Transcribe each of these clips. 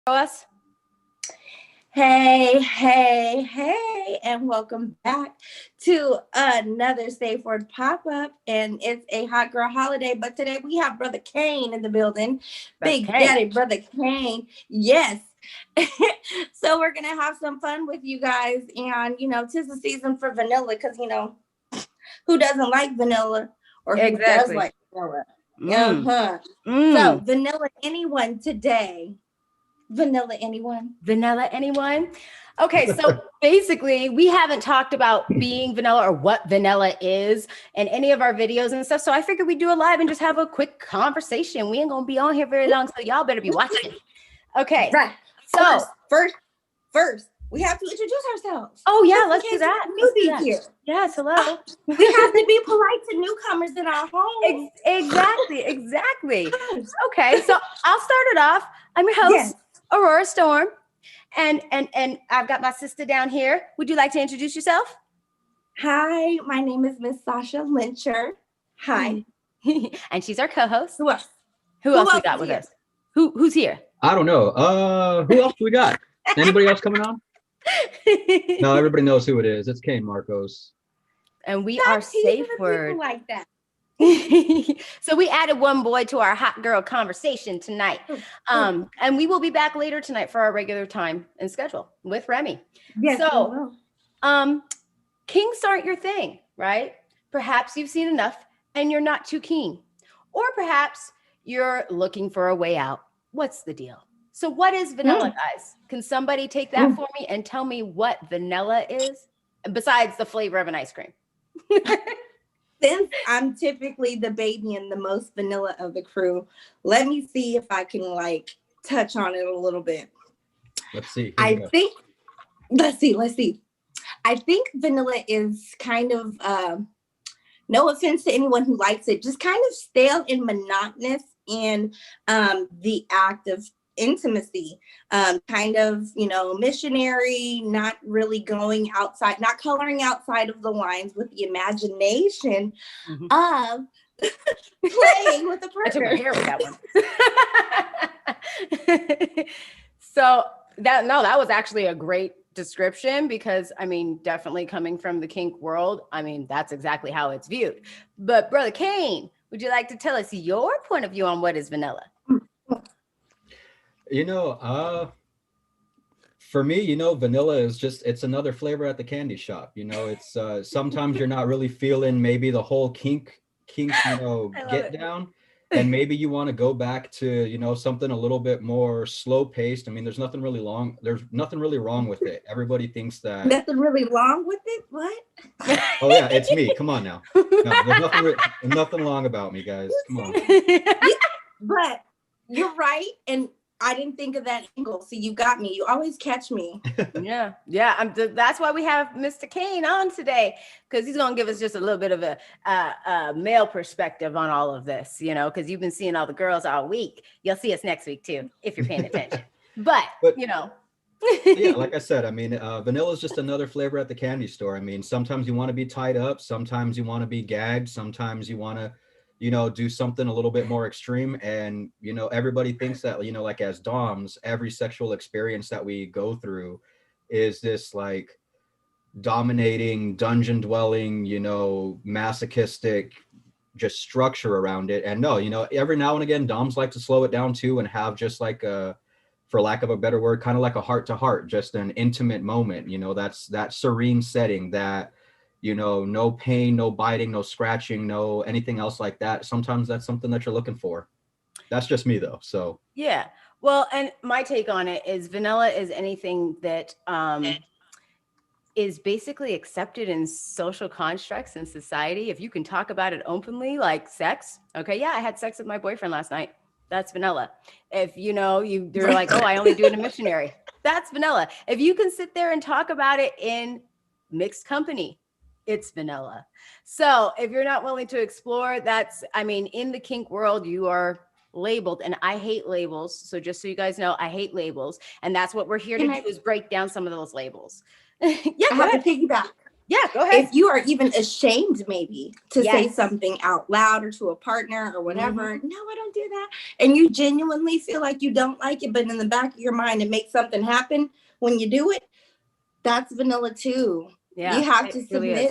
Us. Hey, hey, hey, and welcome back to another SafeWord pop-up. And it's a hot girl holiday, but today we have Brother Kane in the building. That's Big Kane. Daddy, Brother Kane. Yes. So we're going to have some fun with you guys. And, 'tis the season for vanilla because, who doesn't like vanilla or who does like vanilla? So vanilla anyone today. Vanilla anyone? Vanilla anyone? Okay, so basically we haven't talked about being vanilla or what vanilla is in any of our videos and stuff. So I figured we'd do a live and just have a quick conversation. We ain't gonna be on here very long, so y'all better be watching. Okay. Right. So first, we have to introduce ourselves. Oh yeah, let's do that. Newbies here. Yes, hello. We have to be polite to newcomers in our home. Exactly. Okay, so I'll start it off. I'm your host. Yes. Aurora Storm, and I've got my sister down here. Would you like to introduce yourself? Hi, my name is Miss Sasha Lyncher. Hi. And she's our co-host. Who else? Who else we got with us? Who's here? I don't know. Who else do we got? Anybody else coming on? No, everybody knows who it is. It's Kane Marcos. And we are SafeWord. Like that. So we added one boy to our hot girl conversation tonight. And we will be back later tonight for our regular time and schedule with Remy. Yes, so kinks aren't your thing, right? Perhaps you've seen enough and you're not too keen. Or perhaps you're looking for a way out. What's the deal? So what is vanilla, guys? Can somebody take that for me and tell me what vanilla is? Besides the flavor of an ice cream. Since I'm typically the baby and the most vanilla of the crew, let me see if I can touch on it a little bit. Let's see. Let's see. I think vanilla is kind of, no offense to anyone who likes it, just kind of stale and monotonous in the act of intimacy, kind of, missionary, not really going outside, not coloring outside of the lines with the imagination of playing with a partner. I took my hair with that one. So that was actually a great description because definitely coming from the kink world, that's exactly how it's viewed. But Brother Kane, would you like to tell us your point of view on what is vanilla? For me, vanilla is it's another flavor at the candy shop. It's sometimes you're not really feeling maybe the whole kink, get down. And maybe you want to go back to, something a little bit more slow paced. There's nothing really wrong with it. Everybody thinks that. Nothing really wrong with it? What? Oh yeah, it's me. Come on now. No, there's nothing wrong about me, guys. Come on. But you're right. And I didn't think of that angle. So you got me. You always catch me. Yeah. That's why we have Mr. Kane on today, because he's going to give us just a little bit of a male perspective on all of this, because you've been seeing all the girls all week. You'll see us next week too, if you're paying attention. But yeah, like I said, vanilla is just another flavor at the candy store. Sometimes you want to be tied up. Sometimes you want to be gagged. Sometimes you want to do something a little bit more extreme. And, everybody thinks that, as doms, every sexual experience that we go through is this dominating, dungeon dwelling, masochistic, just structure around it. And no, every now and again, doms like to slow it down too and have just for lack of a better word, kind of like a heart to heart, just an intimate moment. That's that serene setting that, no pain, no biting, no scratching, no anything else like that. Sometimes that's something that you're looking for. That's just me though. So yeah. Well, and my take on it is vanilla is anything that is basically accepted in social constructs in society. If you can talk about it openly, like sex. Okay, yeah, I had sex with my boyfriend last night. That's vanilla. If they're like, oh, I only do it in missionary. That's vanilla. If you can sit there and talk about it in mixed company, it's vanilla. So if you're not willing to explore, in the kink world, you are labeled, and I hate labels. So just so you guys know, I hate labels. And that's what we're here to do, is break down some of those labels. Yeah, I have to piggyback. Yeah, go ahead. If you are even ashamed maybe to say Yes. something out loud or to a partner or whatever, Mm-hmm. no, I don't do that. And you genuinely feel like you don't like it, but in the back of your mind, it makes something happen when you do it. That's vanilla too. Yeah, You have it to really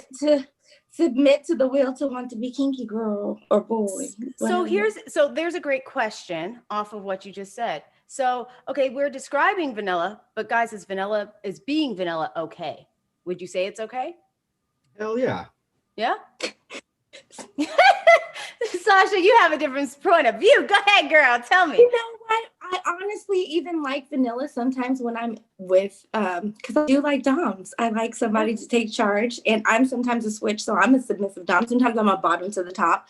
submit to the will to want to be kinky, girl or boy. So whatever. there's a great question off of what you just said. So, okay, we're describing vanilla, but guys, is being vanilla okay? Would you say it's okay? Hell yeah. Yeah. Sasha, you have a different point of view. Go ahead, girl. Tell me. You know what? I honestly even like vanilla sometimes when I'm with because I do like doms. I like somebody to take charge, and I'm sometimes a switch, so I'm a submissive dom. Sometimes I'm a bottom to the top.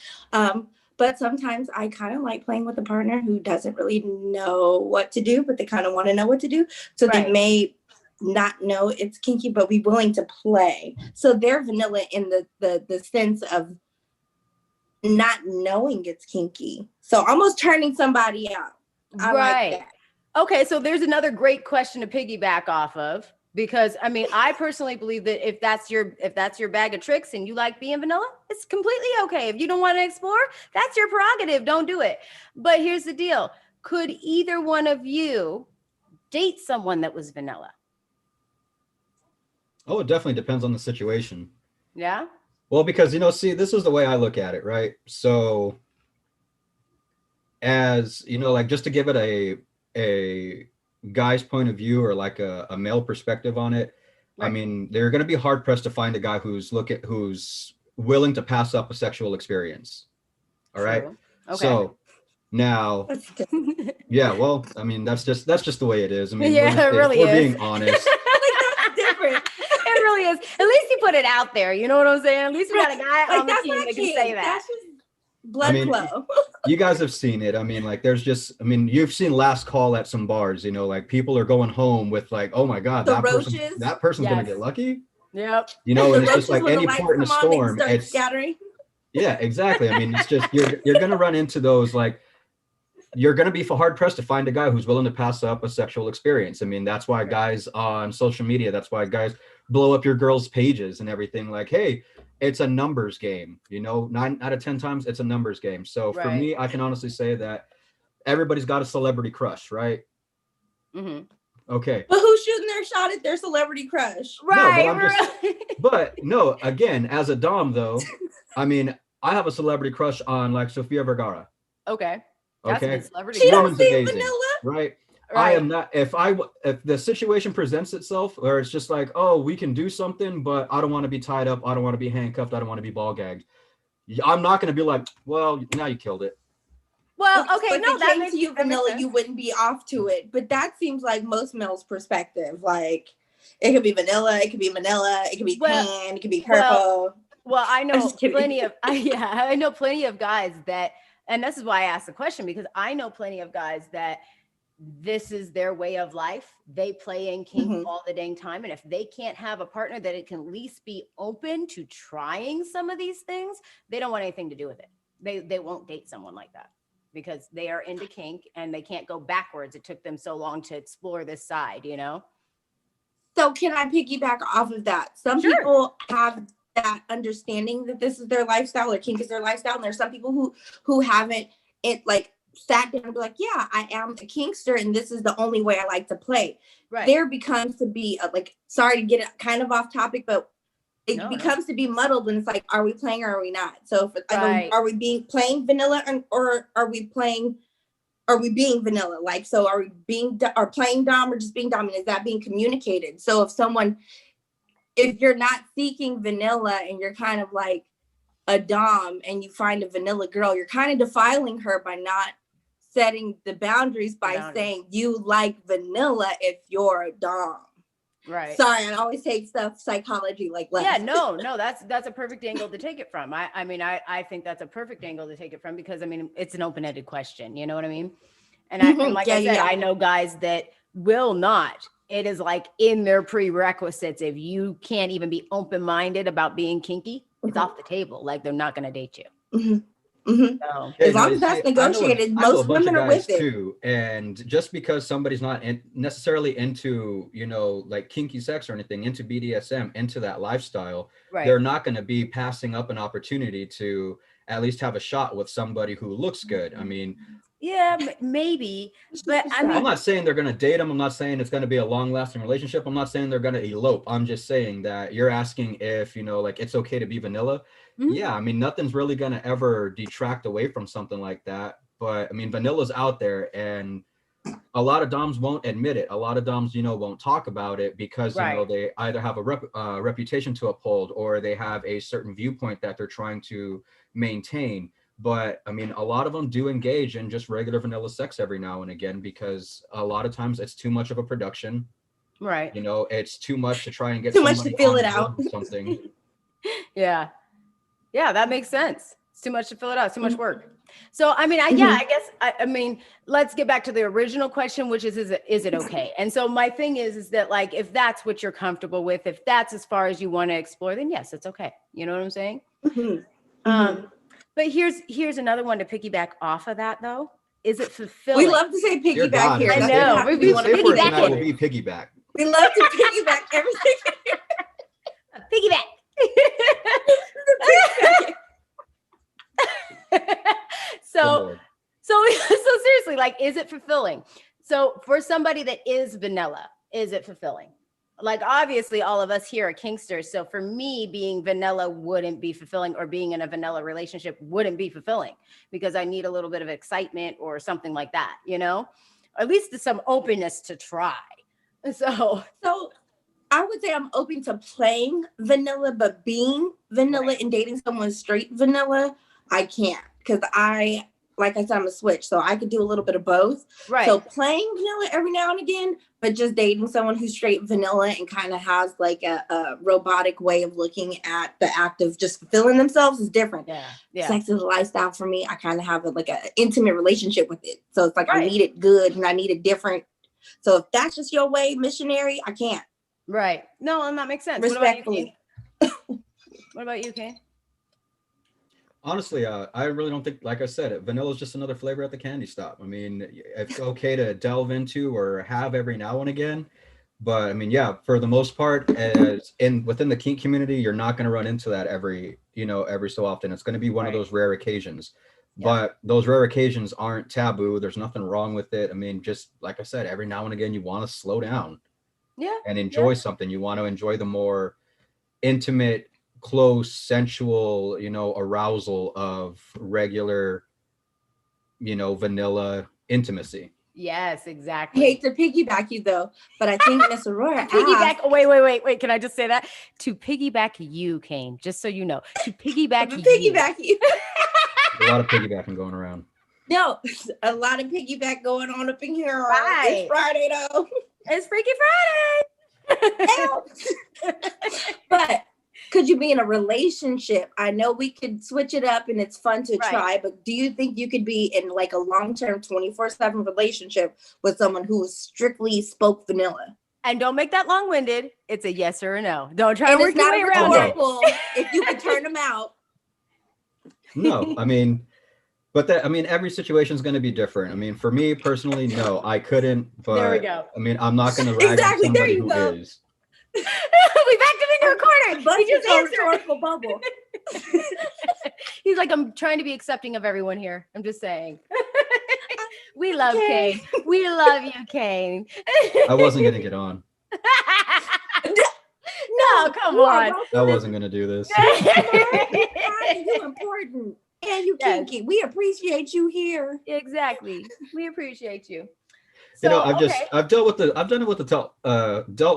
But sometimes I kind of like playing with a partner who doesn't really know what to do, but they kind of want to know what to do. So Right. they may not know it's kinky, but be willing to play. So they're vanilla in the sense of not knowing it's kinky. So almost turning somebody out. I Right. like that. Okay, so there's another great question to piggyback off of, because I mean, I personally believe that if that's your bag of tricks and you like being vanilla, it's completely okay. If you don't want to explore, that's your prerogative. Don't do it. But here's the deal. Could either one of you date someone that was vanilla? Oh, it definitely depends on the situation. Yeah. Well, because, see, this is the way I look at it, right? So as, like just to give it a guy's point of view or like a male perspective on it, Right. I mean, they're going to be hard pressed to find a guy who's willing to pass up a sexual experience. All right. True. Okay. So now, yeah, well, I mean, that's just the way it is. I mean, Yeah, it really we're is. being honest. Like, that's different. It really is. At least you put it out there. You know what I'm saying? At least we got a guy Like on the that's team not that can kink. say that. That's just blood flow. You guys have seen it. I mean, like you've seen last call at some bars, like people are going home with like, oh my God, The that person's Yes. gonna get lucky. Yep. And it's just like any port in a storm. Start scattering. Yeah, exactly. I mean, it's just you're gonna run into those, like you're gonna be hard pressed to find a guy who's willing to pass up a sexual experience. I mean, that's why guys on social media, that's why guys blow up your girls' pages and everything. Like, hey, it's a numbers game. 9 out of 10 times it's a numbers game. So for me, I can honestly say that everybody's got a celebrity crush, right? Mm-hmm. Okay. But who's shooting their shot at their celebrity crush? Right. No, again, as a dom though, I mean, I have a celebrity crush on like Sofia Vergara. Okay. That's a good celebrity. She Woman's don't seem amazing, vanilla. right? Right. I am not. If the situation presents itself where it's just like, oh, we can do something, but I don't want to be tied up. I don't want to be handcuffed. I don't want to be ball gagged. I'm not going to be like, well, now you killed it. Well, okay, no, that came makes to you vanilla, you wouldn't be off to it. But that seems like most males' perspective. Like it could be vanilla, it could be vanilla, it could be tan, it could be purple. Well, I know plenty of I know plenty of guys that, and this is why I asked the question, because I know plenty of guys that this is their way of life. They play in kink all the dang time. And if they can't have a partner that it can at least be open to trying some of these things, they don't want anything to do with it. They won't date someone like that because they are into kink and they can't go backwards. It took them so long to explore this side, So can I piggyback off of that? Some people have that understanding that this is their lifestyle or kink is their lifestyle. And there's some people who haven't sat down and be like, yeah, I am a kinkster and this is the only way I like to play. Right. There becomes to be sorry to get it kind of off topic, but it becomes to be muddled when it's like, are we playing or are we not? So are we playing vanilla or are we being vanilla? Like, so are we playing dom or just being dom? And is that being communicated? So if you're not seeking vanilla and you're kind of like a dom and you find a vanilla girl, you're kind of defiling her by not setting the boundaries by saying you like vanilla if you're a dom. Right. Sorry, I always take stuff psychology like left. Yeah, no, that's a perfect angle to take it from. I think that's a perfect angle to take it from because it's an open-ended question. You know what I mean? And I said, I know guys that will not. It is like in their prerequisites. If you can't even be open-minded about being kinky, it's off the table. Like they're not going to date you. Mhm. So, Yeah, As long as that's negotiated, I know a most bunch women of are guys with it. too, and just because somebody's not necessarily into, like kinky sex or anything, into BDSM, into that lifestyle, right. they're not going to be passing up an opportunity to at least have a shot with somebody who looks good. I mean, Yeah, maybe, but I I'm mean, not saying they're going to date them. I'm not saying it's going to be a long-lasting relationship. I'm not saying they're going to elope. I'm just saying that you're asking if, like it's okay to be vanilla. mhm, Yeah, I mean, nothing's really going to ever detract away from something like that. But I mean, vanilla's out there, and a lot of doms won't admit it. A lot of doms, won't talk about it because, right. they either have a reputation to uphold, or they have a certain viewpoint that they're trying to maintain. But I mean, a lot of them do engage in just regular vanilla sex every now and again, because a lot of times it's too much of a production. Right. It's too much to try and get Too much to somebody fill on it board out. with something. Yeah. Yeah, that makes sense. It's too much to fill it out. It's too much Mhm. work. So, I mean, Mhm. I guess, I mean, let's get back to the original question, which is it okay? And so my thing is that like, if that's what you're comfortable with, if that's as far as you want to explore, then yes, it's okay. You know what I'm saying? Mhm. Um, but here's another one to piggyback off of that though. Is it We fulfilling? love to say Dear piggyback God, here. I That safe, doesn't know. have to be one of safe the word key tonight will words. be piggyback. We love to piggyback everything. Piggyback. Good so Lord. so seriously, like, is it fulfilling? So for somebody that is vanilla, is it fulfilling? Like, obviously all of us here are kinksters, so for me, being vanilla wouldn't be fulfilling, or being in a vanilla relationship wouldn't be fulfilling, because I need a little bit of excitement or something like that, at least some openness to try. So So I would say I'm open to playing vanilla, but being vanilla right, and dating someone straight vanilla, I can't, because like I said, I'm a switch, so I could do a little bit of both. right, So playing vanilla every now and again, but just dating someone who's straight vanilla and kind of has like a robotic way of looking at the act of just fulfilling themselves is different. yeah, Sex is a lifestyle for me. I kind of have like an intimate relationship with it. So it's like I right, need it good and I need it different. So if that's just your way, missionary, I can't. right. No, and that makes sense. Respectfully. What about you, Kane? Honestly, I really don't think, like I said, vanilla is just another flavor at the candy stop. I mean, it's okay to delve into or have every now and again, but I mean, yeah, for the most part, as within the kink community, you're not going to run into that every so often. It's going to be one of Right. those rare occasions, Yeah. but those rare occasions aren't taboo. There's nothing wrong with it. I mean, just like I said, every now and again, you want to slow down Yeah. and enjoy something. You want to enjoy the more intimate, close, sensual, arousal of regular, vanilla intimacy. Yes, I exactly. hate to piggyback you though, but I think Miss Aurora Piggyback. asked. Oh, wait. Can I just say that? To piggyback you, Kane, just so you know. To piggyback you. Piggyback you. A lot of piggybacking going around. No, a lot of piggyback going on up in here. Right. It's Friday though. It's Freaky Friday. But could you be in a relationship? I know we could switch it up and it's fun to Right. try, but do you think you could be in like a long-term 24/7 relationship with someone who strictly spoke vanilla? And don't make that long-winded. It's a yes or a no. Don't try And to work it's your not way a around it. rhetorical if you could turn them out. No, I mean, but that, I mean, every situation is going to be different. I mean, for me personally, no, I couldn't, but There we go. I mean, I'm not going to rag on Exactly, there somebody you who go. is. We backed him into a corner. But He just it's a answered. rhetorical bubble. He's like, I'm trying to be accepting of everyone here. I'm just saying. We love Okay. Kane. We love you, Kane. I wasn't going to get on. No, come You are on. welcome. I wasn't going to do this. You important and you Yes. kinky. We appreciate you here. Exactly. We appreciate you. I've dealt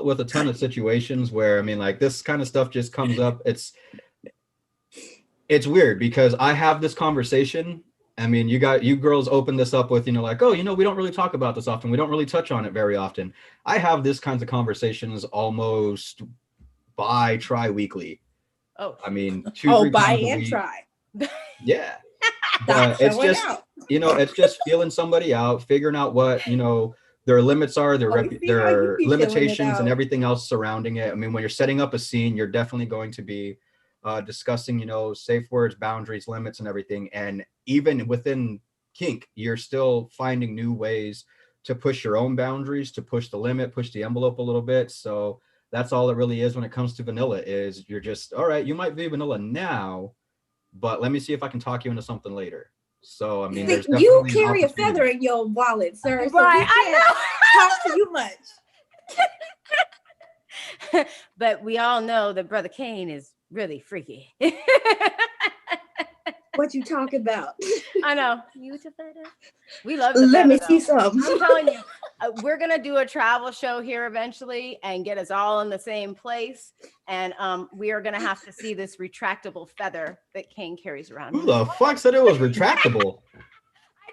with a ton of situations where, I mean, like, this kind of stuff just comes up. It's weird because I have this conversation. I mean, you girls open this up with, like, oh, we don't really talk about this often. We don't really touch on it very often. I have this kinds of conversations almost tri-weekly. Oh, I mean, 2-3 buy times a and week. try. Yeah. Stop But it's showing just, out. it's just feeling somebody out, figuring out what, their limits are, Oh, you see how you their be feeling it limitations and out. everything else surrounding it. I mean, when you're setting up a scene, you're definitely going to be discussing, safe words, boundaries, limits, and everything. And even within kink, you're still finding new ways to push your own boundaries, to push the limit, push the envelope a little bit. So that's all it really is when it comes to vanilla, is you're just, all right, you might be vanilla now, but let me see if I can talk you into something later. So, I mean, there's You definitely an carry a feather opportunity. in your wallet, sir. So Right, we can't talk to you much. But we all know that Brother Kane is really freaky. What you talk about? I know. You to feather? We love the Let feather, me see though. some. I'm telling you, we're gonna do a travel show here eventually and get us all in the same place. And we are gonna have to see this retractable feather that Kane carries around. Who the fuck said it was retractable?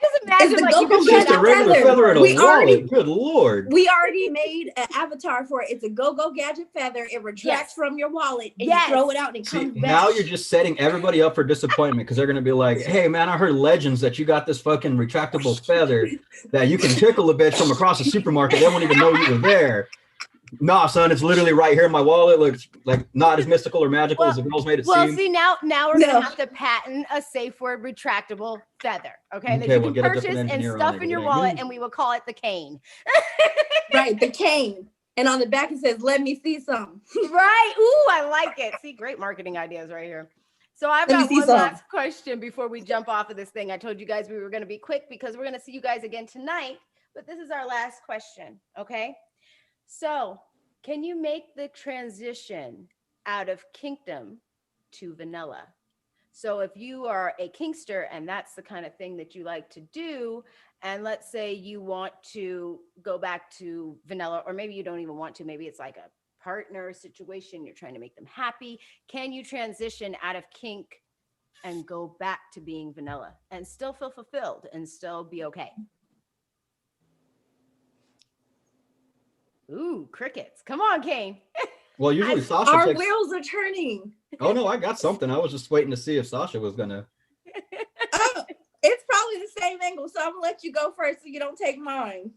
Just imagine the like you go-go can Just get a out regular feather. feather in a We already- wallet. Good Lord. We already made an avatar for it. It's a go-go gadget feather. It retracts from your wallet and you throw it out and it See, comes back. now you're just setting everybody up for disappointment, because they're going to be like, hey, man, I heard legends that you got this fucking retractable feather that you can tickle a bitch from across the supermarket. They won't even know you were there. Nah, son, it's literally right here in my wallet. Looks like not as mystical or magical as the girls made it seem. See, now we're gonna have to patent a SafeWord retractable feather, okay? That Okay, you we'll can get a different purchase and engineer on stuff it, in 'cause your it ain't wallet, me. and we will call it the cane. Right, the cane. And on the back it says, let me see some. Right. Ooh, I like it. See, great marketing ideas right here. So I've Let me got see one some. last question before we jump off of this thing. I told you guys we were going to be quick because we're going to see you guys again tonight, but this is our last question, okay? So, can you make the transition out of kinkdom to vanilla? So if you are a kinkster and that's the kind of thing that you like to do, and let's say you want to go back to vanilla, or maybe you don't even want to, maybe it's like a partner situation, you're trying to make them happy. Can you transition out of kink and go back to being vanilla and still feel fulfilled and still be okay? Ooh, crickets. Come on, Kane. Well, usually Sasha Our takes... wheels are turning. Oh, no, I got something. I was just waiting to see if Sasha was going to... Oh, it's probably the same angle, so I'm gonna let you go first so you don't take mine.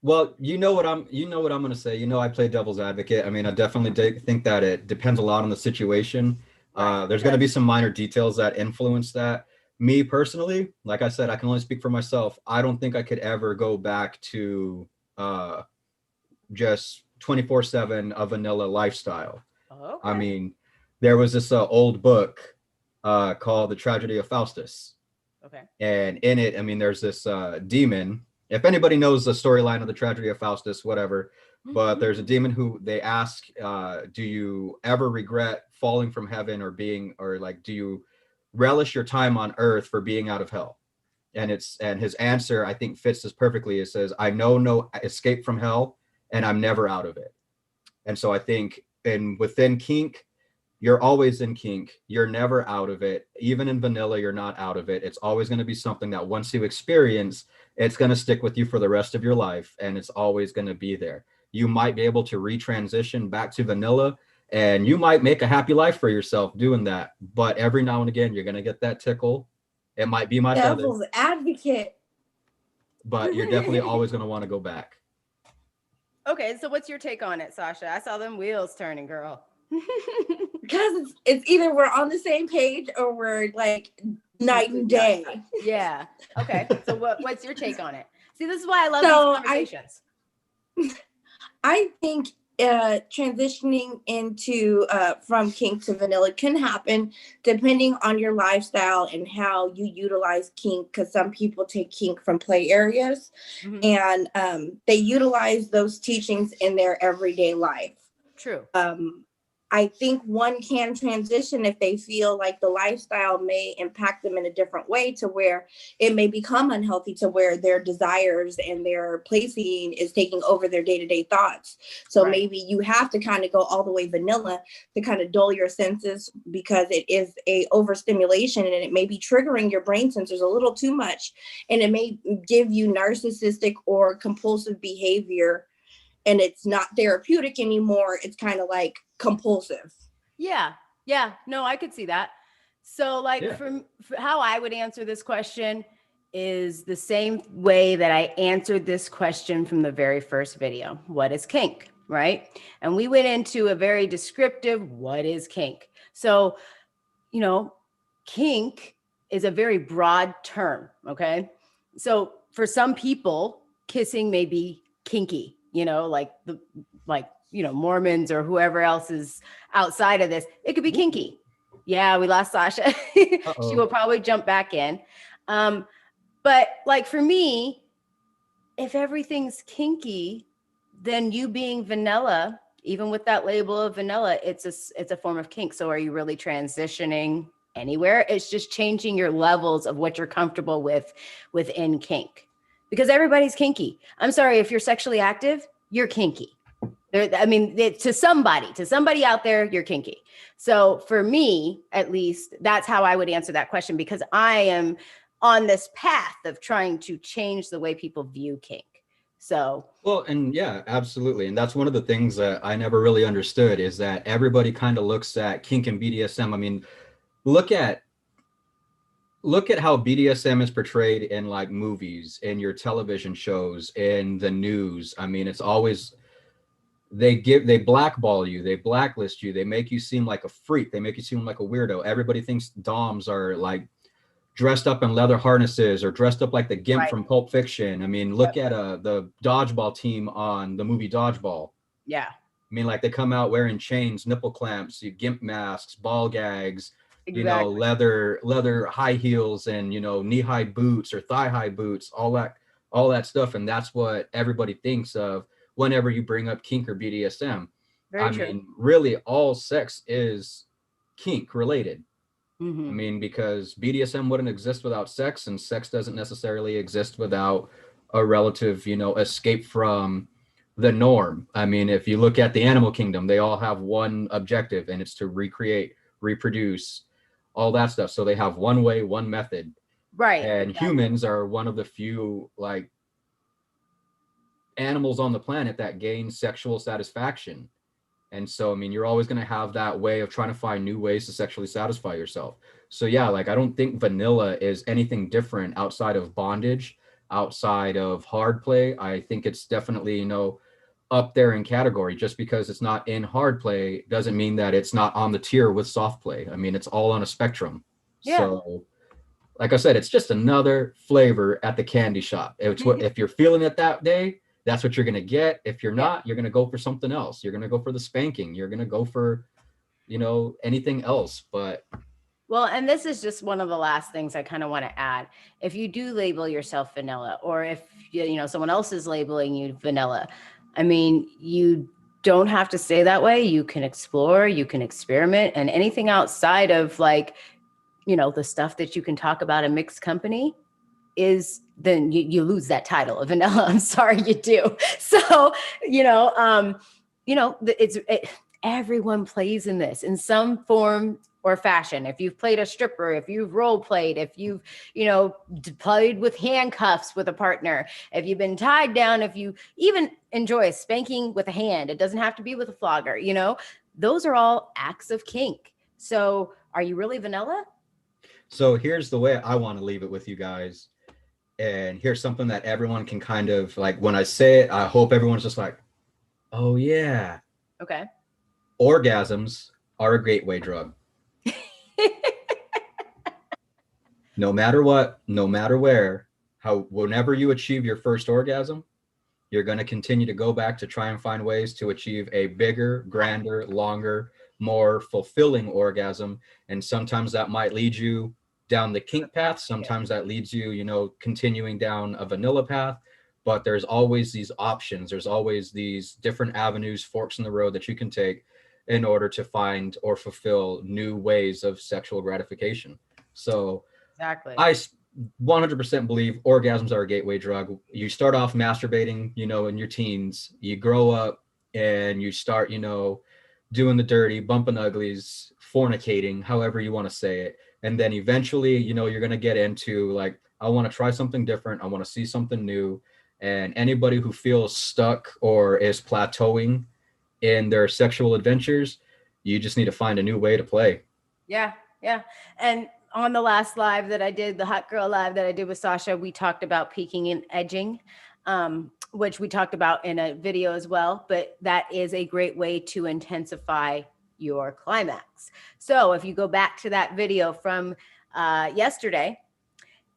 Well, you know what I'm going to say. You know, I play devil's advocate. I mean, I definitely think that it depends a lot on the situation. Right. There's going to be some minor details that influence that. Me personally, like I said, I can only speak for myself. I don't think I could ever go back to just 24/7 a vanilla lifestyle. Okay. I mean, there was this old book called The Tragedy of Faustus. Okay. And in it, I mean, there's this demon. If anybody knows the storyline of The Tragedy of Faustus, whatever, but there's a demon who they ask, do you ever regret falling from heaven or do you relish your time on earth for being out of hell? And his answer, I think, fits this perfectly. It says, I know no escape from hell, and I'm never out of it. And so I think within kink, you're always in kink. You're never out of it. Even in vanilla, you're not out of it. It's always going to be something that once you experience, it's going to stick with you for the rest of your life. And it's always going to be there. You might be able to retransition back to vanilla, and you might make a happy life for yourself doing that. But every now and again, you're going to get that tickle. It might be my Devil's feather, advocate. but you're definitely always going to want to go back. Okay, so what's your take on it, Sasha? I saw them wheels turning, girl. Because it's either we're on the same page or we're like night and day. Yeah. Okay. So what's your take on it? See, this is why I love So these conversations. I think transitioning into from kink to vanilla can happen depending on your lifestyle and how you utilize kink, because some people take kink from play areas and they utilize those teachings in their everyday life. True. I think one can transition if they feel like the lifestyle may impact them in a different way, to where it may become unhealthy, to where their desires and their placing is taking over their day-to-day thoughts. So maybe you have to kind of go all the way vanilla to kind of dull your senses, because it is a overstimulation and it may be triggering your brain sensors a little too much. And it may give you narcissistic or compulsive behavior, and it's not therapeutic anymore. It's kind of like compulsive. Yeah. No, I could see that. So from how I would answer this question is the same way that I answered this question from the very first video. What is kink, right? And we went into a very descriptive, what is kink? So, kink is a very broad term. Okay. So for some people, kissing may be kinky, like Mormons or whoever else is outside of this. It could be kinky. Yeah, we lost Sasha. She will probably jump back in. But like for me, if everything's kinky, then you being vanilla, even with that label of vanilla, it's a form of kink. So are you really transitioning anywhere? It's just changing your levels of what you're comfortable with within kink, because everybody's kinky. I'm sorry, if you're sexually active, you're kinky. To somebody out there, you're kinky. So for me, at least, that's how I would answer that question, because I am on this path of trying to change the way people view kink. So, well, and yeah, absolutely. And that's one of the things that I never really understood, is that everybody kind of looks at kink and BDSM. I mean, look at how BDSM is portrayed in like movies, in your television shows, in the news. I mean, it's always, they blackball you, they blacklist you, they make you seem like a freak, they make you seem like a weirdo. Everybody thinks doms are like dressed up in leather harnesses or dressed up like the Gimp from Pulp Fiction. I mean, look at the dodgeball team on the movie Dodgeball. Yeah. I mean, like they come out wearing chains, nipple clamps, Gimp masks, ball gags, Exactly. leather high heels, and knee-high boots or thigh-high boots, all that stuff. And that's what everybody thinks of whenever you bring up kink or BDSM. Very true. mean, really all sex is kink related. Mm-hmm. I mean, because BDSM wouldn't exist without sex, and sex doesn't necessarily exist without a relative, escape from the norm. I mean, if you look at the animal kingdom, they all have one objective, and it's to recreate, reproduce, all that stuff. So they have one way, one method. Right. And humans are one of the few like animals on the planet that gain sexual satisfaction. And so, I mean, you're always going to have that way of trying to find new ways to sexually satisfy yourself. So yeah, like I don't think vanilla is anything different outside of bondage, outside of hard play. I think it's definitely, up there in category. Just because it's not in hard play doesn't mean that it's not on the tier with soft play. I mean, it's all on a spectrum. Yeah. So like I said, it's just another flavor at the candy shop. It's what, if you're feeling it that day, that's what you're going to get. If you're not, you're going to go for something else. You're going to go for the spanking. You're going to go for, anything else. But well, and this is just one of the last things I kind of want to add. If you do label yourself vanilla, or if someone else is labeling you vanilla, I mean, you don't have to stay that way. You can explore, you can experiment, and anything outside of like, the stuff that you can talk about in mixed company is, then you lose that title of vanilla. I'm sorry, you do. So, everyone plays in this in some form or fashion. If you've played a stripper, if you've role played, if you've, played with handcuffs with a partner, if you've been tied down, if you even enjoy a spanking with a hand, it doesn't have to be with a flogger, those are all acts of kink. So are you really vanilla? So here's the way I want to leave it with you guys. And here's something that everyone can kind of like, when I say it, I hope everyone's just like, oh yeah. Okay. Orgasms are a gateway drug. No matter what, no matter where, whenever you achieve your first orgasm, you're going to continue to go back to try and find ways to achieve a bigger, grander, longer, more fulfilling orgasm. And sometimes that might lead you down the kink path. Sometimes that leads you, continuing down a vanilla path. But there's always these options. There's always these different avenues, forks in the road that you can take in order to find or fulfill new ways of sexual gratification. So exactly. I 100% believe orgasms are a gateway drug. You start off masturbating, in your teens, you grow up and you start, doing the dirty, bumping uglies, fornicating, however you want to say it. And then eventually, you're going to get into like, I want to try something different. I want to see something new. And anybody who feels stuck or is plateauing in their sexual adventures, you just need to find a new way to play. Yeah. Yeah. And on the last live that I did, the Hot Girl Live that I did with Sasha, we talked about peaking and edging, which we talked about in a video as well. But that is a great way to intensify your climax. So if you go back to that video from yesterday,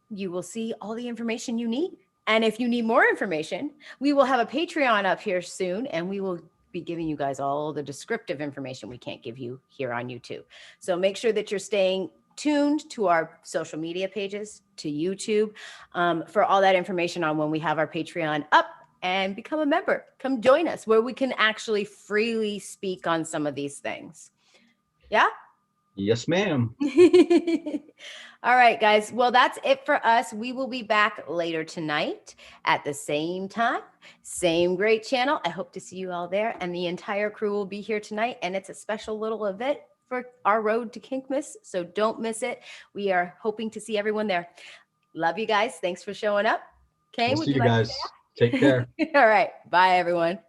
you will see all the information you need. And if you need more information, we will have a Patreon up here soon, and we will be giving you guys all the descriptive information we can't give you here on YouTube. So make sure that you're staying tuned to our social media pages, to YouTube, for all that information on when we have our Patreon up, and become a member. Come join us where we can actually freely speak on some of these things. Yeah? Yes, ma'am. All right, guys. Well, that's it for us. We will be back later tonight at the same time, same great channel. I hope to see you all there. And the entire crew will be here tonight. And it's a special little event for our road to Kinkmas. So don't miss it. We are hoping to see everyone there. Love you guys. Thanks for showing up. Kane, We'll would see you like to guys. say Take care. All right. Bye, everyone.